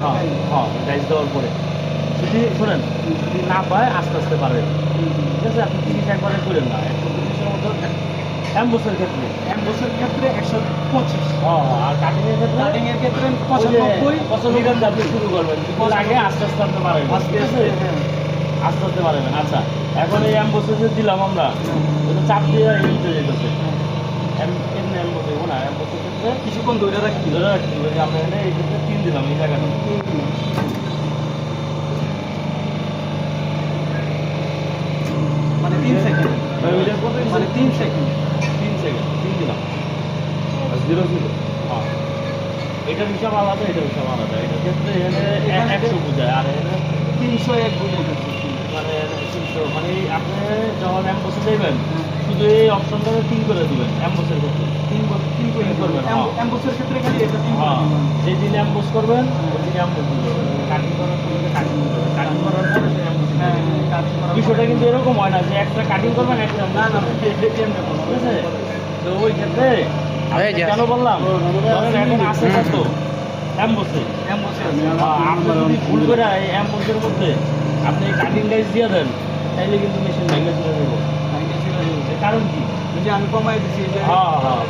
হ্যাঁ হ্যাঁ ডাইস দেওয়ার পরে যদি শোনেন যদি না পায় আস্তে আস্তে পারবেন, ঠিক আছে? আপনি 30 একবারে করেন না, 130-এর মধ্যে অ্যাম্বুসের ক্ষেত্রে। অ্যাম্বুসের ক্ষেত্রে 125, হ্যাঁ হ্যাঁ, আর কাটিংয়ের ক্ষেত্রে কাটিংয়ের ক্ষেত্রে 95 আপনি শুরু করবেন, কিন্তু আগে আস্তে আস্তে আপনি পারবেন, আস্তে ঠিক আস্তে, আছে? হ্যাঁ। আস্তে আস্তে পারবেন। আচ্ছা, এখন এই অ্যাম্বুসে যে দিলাম আমরা, এটা চাপ দিয়ে হিট হয়ে যেতেছে। এমনি অ্যাম্বুস দেবো না, অ্যাম্বুসের ক্ষেত্রে কিছুক্ষণ ধরে রাখি। ধরে রাখছি, ওই যে আমরা এখানে এই ক্ষেত্রে 3 দিলাম এই জায়গাটা। মানে 3 সেকেন্ড, ওইটা কত হয়েছে? মানে 3 সেকেন্ড। 3 সেকেন্ড, 3 দিলাম। আর 0 ছিল। হ্যাঁ। এটার হিসাব আলাদা, এটার হিসাব আলাদা। এটার ক্ষেত্রে এখানে 100 বোঝায়, আর এখানে 301 বুঝাইতেছে। মানে 300, মানে আপনি যখন অ্যাম্বুসে যাবেন শুধু এই অপশনটাকে 3 করে দিবেন অ্যাম্বুসের ক্ষেত্রে। 3 করে করবেন, হ্যাঁ। অ্যাম্বুসের ক্ষেত্রে খালি এটা 3 করে হ্যাঁ, দিবেন। যেদিন অ্যাম্বুস করবেন ওই দিন অ্যাম্বুস দিবেন, কাটিং করার পরে কাটিং করবেন, কাটিং করার পরে সেই অ্যাম্বুস হ্যাঁ, দিবেন। কাটিং করার বিষয়টা পরে। কিন্তু এরকম হয় না যে একটা কাটিং করবেন একটা না না, ঠিক এমনি করবো। আছে? তো ওই ক্ষেত্রে আমি এই যে কেন বললাম, ধরেন এখন আছে কত অ্যাম্বুসে, অ্যাম্বুসে আছে। আপনি যদি ভুল করে এই অ্যাম্বুসের মধ্যে আপনি কাটিং ডাইস দিয়ে দেন, তাইলে কিন্তু মেশিন ভেঙে চলে যাবো। কারণ কি? এই যে আমি কমাই দিছি, এই যে হ্যাঁ হ্যাঁ